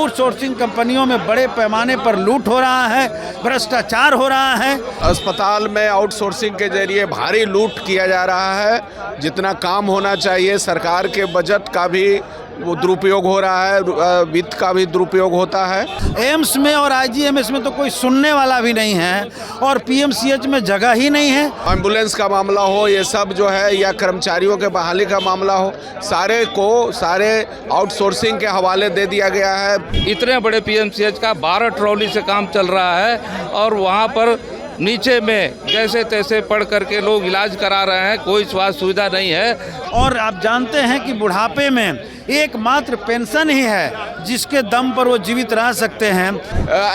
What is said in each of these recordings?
Outsourcing कंपनियों में बड़े पैमाने पर लूट हो रहा है, भ्रष्टाचार हो रहा है। अस्पताल में आउटसोर्सिंग के जरिए भारी लूट किया जा रहा है। जितना काम होना चाहिए सरकार के बजट का भी वो दुरुपयोग हो रहा है, वित्त का भी दुरुपयोग होता है। एम्स में और आईजीएमएस में तो कोई सुनने वाला भी नहीं है और पीएमसीएच में जगह ही नहीं है। एम्बुलेंस का मामला हो, ये सब जो है, या कर्मचारियों के बहाली का मामला हो, सारे आउटसोर्सिंग के हवाले दे दिया गया है। इतने बड़े पीएमसीएच का 12 ट्रॉली से काम चल रहा है और वहाँ पर नीचे में जैसे तैसे पढ़ करके लोग इलाज करा रहे हैं, कोई स्वास्थ्य सुविधा नहीं है। और आप जानते हैं कि बुढ़ापे में एकमात्र पेंशन ही है जिसके दम पर वो जीवित रह सकते हैं।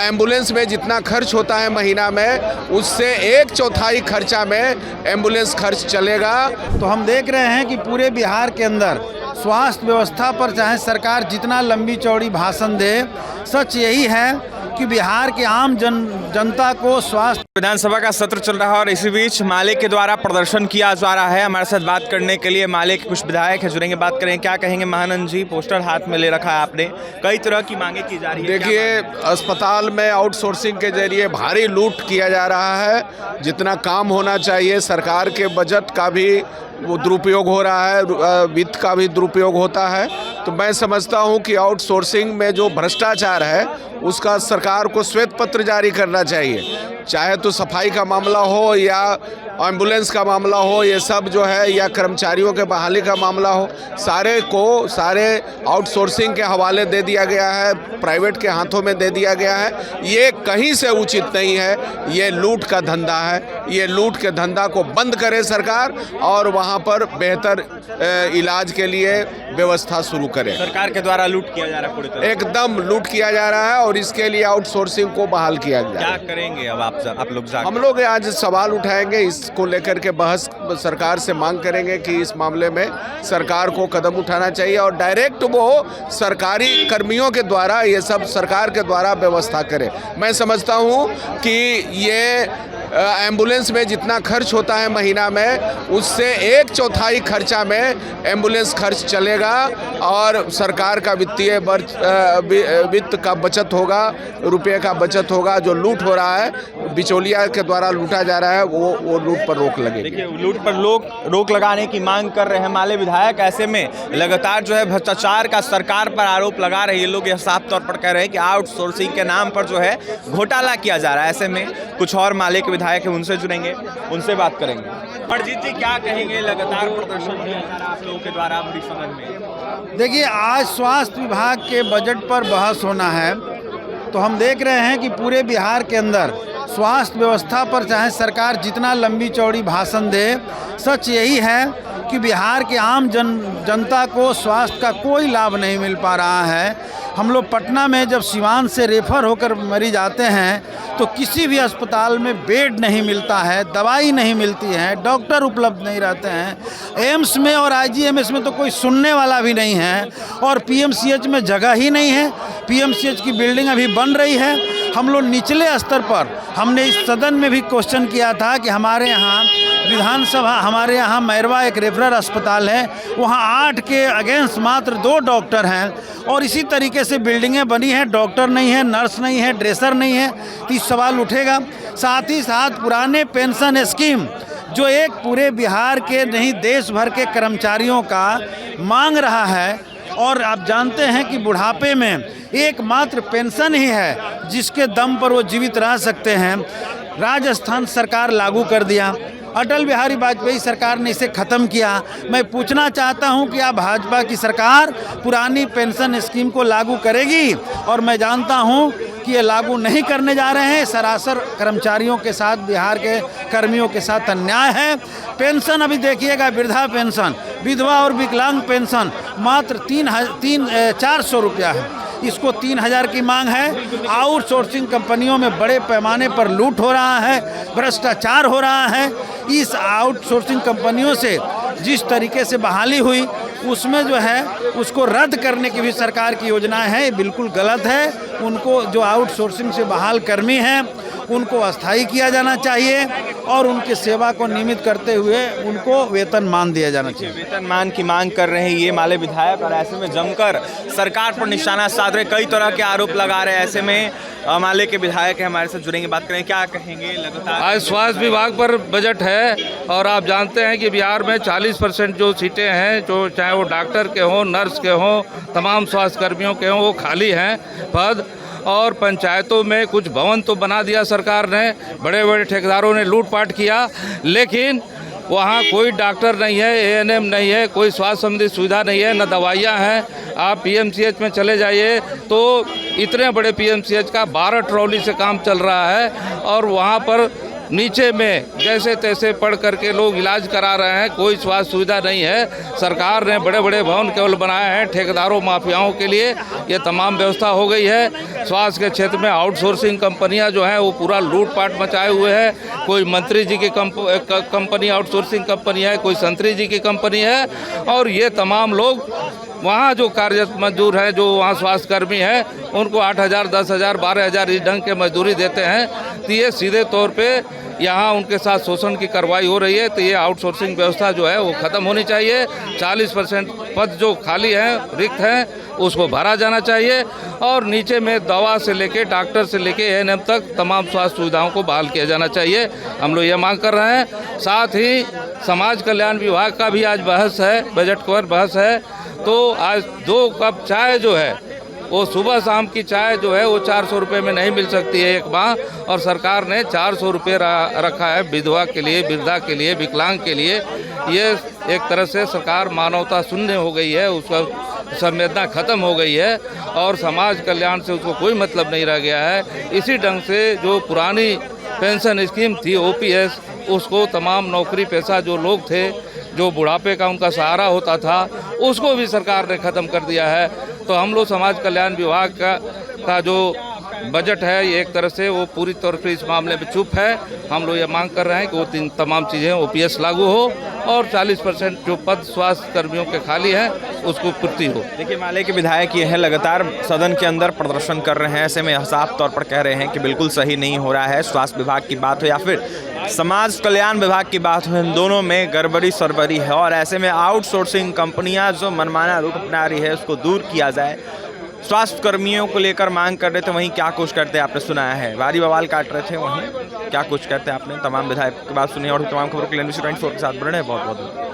एम्बुलेंस में जितना खर्च होता है महीना में, उससे 1/4 खर्चा में एम्बुलेंस खर्च चलेगा। तो हम देख रहे हैं कि पूरे बिहार के अंदर स्वास्थ्य व्यवस्था पर चाहे सरकार जितना लंबी चौड़ी भाषण दे, सच यही है कि बिहार के आम जनता को स्वास्थ्य। विधानसभा का सत्र चल रहा है और इसी बीच माले के द्वारा प्रदर्शन किया जा रहा है। हमारे साथ बात करने के लिए माले के कुछ विधायक है, जुड़ेंगे, बात करेंगे। क्या कहेंगे महानंद जी? पोस्टर हाथ में ले रखा है आपने, कई तरह की मांगे की जा रही है। देखिए, अस्पताल में आउटसोर्सिंग के जरिए भारी लूट किया जा रहा है। जितना काम होना चाहिए सरकार के बजट का भी वो दुरुपयोग हो रहा है, वित्त का भी दुरुपयोग होता है। तो मैं समझता हूं कि आउटसोर्सिंग में जो भ्रष्टाचार है उसका सरकार को श्वेत पत्र जारी करना चाहिए। चाहे तो सफाई का मामला हो या एम्बुलेंस का मामला हो, ये सब जो है, या कर्मचारियों के बहाली का मामला हो, सारे आउटसोर्सिंग के हवाले दे दिया गया है, प्राइवेट के हाथों में दे दिया गया है। ये कहीं से उचित नहीं है, ये लूट का धंधा है। ये लूट के धंधा को बंद करे सरकार और वहाँ पर बेहतर इलाज के लिए व्यवस्था शुरू करे। सरकार के द्वारा लूट किया जा रहा है, पूरी तरह एकदम लूट किया जा रहा है और इसके लिए आउटसोर्सिंग को बहाल किया गया। क्या करेंगे अब आप लोग? हम लोग आज सवाल उठाएंगे, इसको लेकर के बहस सरकार से मांग करेंगे कि इस मामले में सरकार को कदम उठाना चाहिए और डायरेक्ट वो सरकारी कर्मियों के द्वारा ये सब सरकार के द्वारा व्यवस्था करे। मैं समझता हूँ कि ये एम्बुलेंस में जितना खर्च होता है महीना में, उससे 1/4 खर्चा में एम्बुलेंस खर्च चलेगा और सरकार का वित्त का बचत होगा, रुपये का बचत होगा। जो लूट हो रहा है, बिचौलिया के द्वारा लूटा जा रहा है, वो लूट पर रोक लगेगी। देखिए, लूट पर रोक लगाने की मांग कर रहे हैं माले विधायक। ऐसे में लगातार जो है भ्रष्टाचार का सरकार पर आरोप लगा रहे हैं लोग। यह साफ तौर पर कह रहे हैं कि आउटसोर्सिंग के नाम पर जो है घोटाला किया जा रहा है। ऐसे में कुछ और माले के विधायक है, उनसे जुड़ेंगे, उनसे बात करेंगे। अरजीत जी, क्या कहेंगे? लगातार प्रदर्शन किया जा रहा है आप लोगों के द्वारा बड़ी समझ में। देखिए, आज स्वास्थ्य विभाग के बजट पर बहस होना है, तो हम देख रहे हैं कि पूरे बिहार के अंदर स्वास्थ्य व्यवस्था पर चाहे सरकार जितना लंबी चौड़ी भाषण दे, सच यही है कि बिहार के आम जनता को स्वास्थ्य का कोई लाभ नहीं मिल पा रहा है। हम लोग पटना में जब सिवान से रेफर होकर मरीज आते हैं तो किसी भी अस्पताल में बेड नहीं मिलता है, दवाई नहीं मिलती है, डॉक्टर उपलब्ध नहीं रहते हैं। एम्स में और आईजीएमएस में तो कोई सुनने वाला भी नहीं है और पीएमसीएच में जगह ही नहीं है। पीएमसीएच की बिल्डिंग अभी बन रही है। हम लोग निचले स्तर पर, हमने इस सदन में भी क्वेश्चन किया था कि हमारे यहाँ विधानसभा, हमारे यहाँ मैरवा एक रेफरल अस्पताल है, वहाँ 8 के अगेंस्ट मात्र 2 डॉक्टर हैं और इसी तरीके से बिल्डिंगें बनी हैं, डॉक्टर नहीं है, नर्स नहीं है, ड्रेसर नहीं है। तो इस सवाल उठेगा। साथ ही साथ पुराने पेंशन स्कीम जो एक पूरे बिहार के नहीं देश भर के कर्मचारियों का मांग रहा है, और आप जानते हैं कि बुढ़ापे में एकमात्र पेंशन ही है जिसके दम पर वो जीवित रह सकते हैं। राजस्थान सरकार लागू कर दिया, अटल बिहारी वाजपेयी सरकार ने इसे ख़त्म किया। मैं पूछना चाहता हूं कि अब भाजपा की सरकार पुरानी पेंशन स्कीम को लागू करेगी, और मैं जानता हूं कि ये लागू नहीं करने जा रहे हैं। सरासर कर्मचारियों के साथ, बिहार के कर्मियों के साथ अन्याय है। पेंशन अभी देखिएगा, वृद्धा पेंशन, विधवा और विकलांग पेंशन मात्र 400 रुपया है, इसको 3000 की मांग है। आउटसोर्सिंग कंपनियों में बड़े पैमाने पर लूट हो रहा है, भ्रष्टाचार हो रहा है। इस आउटसोर्सिंग कंपनियों से जिस तरीके से बहाली हुई, उसमें जो है उसको रद्द करने की भी सरकार की योजना है। बिल्कुल गलत है। उनको जो आउटसोर्सिंग से बहाल कर्मी हैं उनको अस्थायी किया जाना चाहिए और उनकी सेवा को नियमित करते हुए उनको वेतनमान दिया जाना चाहिए। वेतनमान की मांग कर रहे हैं ये माले विधायक, और ऐसे में जमकर सरकार पर निशाना साध रहे, कई तरह के आरोप लगा रहे हैं। ऐसे में माले के विधायक है हमारे साथ जुड़ेंगे, बात करें क्या कहेंगे। लगातार आज स्वास्थ्य विभाग पर बजट है और आप जानते हैं कि बिहार में 40% जो सीटें हैं, जो चाहे वो डॉक्टर के हों, नर्स के हों, तमाम स्वास्थ्य कर्मियों के हों, वो खाली हैं पद। और पंचायतों में कुछ भवन तो बना दिया सरकार ने, बड़े बड़े ठेकेदारों ने लूटपाट किया, लेकिन वहाँ कोई डॉक्टर नहीं है, एएनएम नहीं है, कोई स्वास्थ्य संबंधी सुविधा नहीं है, न दवाइयाँ हैं। आप पीएमसीएच में चले जाइए तो इतने बड़े पीएमसीएच का 12 ट्रॉली से काम चल रहा है और वहाँ पर नीचे में जैसे तैसे पढ़ करके लोग इलाज करा रहे हैं, कोई स्वास्थ्य सुविधा नहीं है। सरकार ने बड़े बड़े भवन केवल बनाए हैं ठेकेदारों माफियाओं के लिए, ये तमाम व्यवस्था हो गई है। स्वास्थ्य के क्षेत्र में आउटसोर्सिंग कंपनियां जो हैं वो पूरा लूटपाट मचाए हुए हैं। कोई मंत्री जी की कंपनी आउटसोर्सिंग कंपनी है, कोई संतरी जी की कंपनी है, और ये तमाम लोग वहाँ जो कार्यरत मजदूर हैं, जो वहाँ स्वास्थ्यकर्मी हैं, उनको 8,000, 10,000, 12,000 इस ढंग के मजदूरी देते हैं। तो ये सीधे तौर पे यहाँ उनके साथ शोषण की कार्रवाई हो रही है। तो ये आउटसोर्सिंग व्यवस्था जो है वो ख़त्म होनी चाहिए। 40% पद जो खाली हैं, रिक्त हैं, उसको भरा जाना चाहिए और नीचे में दवा से लेके डॉक्टर से लेके एएनएम तक तमाम स्वास्थ्य सुविधाओं को बहाल किया जाना चाहिए। हम लोग ये मांग कर रहे हैं। साथ ही समाज कल्याण विभाग का भी आज बहस है, बजट पर बहस है। तो आज 2 कप चाय जो है वो सुबह शाम की चाय जो है वो 400 रुपये में नहीं मिल सकती है एक माह, और सरकार ने 400 रुपये रखा है विधवा के लिए, वृद्धा के लिए, विकलांग के लिए। ये एक तरह से सरकार मानवता शून्य हो गई है, उसका संवेदना खत्म हो गई है और समाज कल्याण से उसको कोई मतलब नहीं रह गया है। इसी ढंग से जो पुरानी पेंशन स्कीम थी ओपीएस, उसको तमाम नौकरी पेशा जो लोग थे, जो बुढ़ापे का उनका सहारा होता था, उसको भी सरकार ने ख़त्म कर दिया है। तो हम लोग समाज कल्याण विभाग का जो बजट है ये एक तरह से वो पूरी तौर पर इस मामले में चुप है। हम लोग ये मांग कर रहे हैं कि वो तमाम चीज़ें ओपीएस लागू हो और 40% जो पद स्वास्थ्य कर्मियों के खाली हैं उसको पूर्ति हो। देखिए माले के विधायक ये है, लगातार सदन के अंदर प्रदर्शन कर रहे हैं। ऐसे में साफ तौर पर कह रहे हैं कि बिल्कुल सही नहीं हो रहा है। स्वास्थ्य विभाग की बात हो या फिर समाज कल्याण विभाग की बात हो, इन दोनों में गड़बड़ी सरबरी है और ऐसे में आउटसोर्सिंग कंपनियां जो मनमाना रूप अपना रही है उसको दूर किया जाए। स्वास्थ्य कर्मियों को लेकर मांग कर रहे थे, वहीं क्या कुछ करते आपने सुनाया है, भारी बवाल काट रहे थे, वहीं क्या कुछ करते आपने तमाम विधायक की बात सुनी। और तमाम खबरों के लिए NBC 24 के साथ बने बहुत बहुत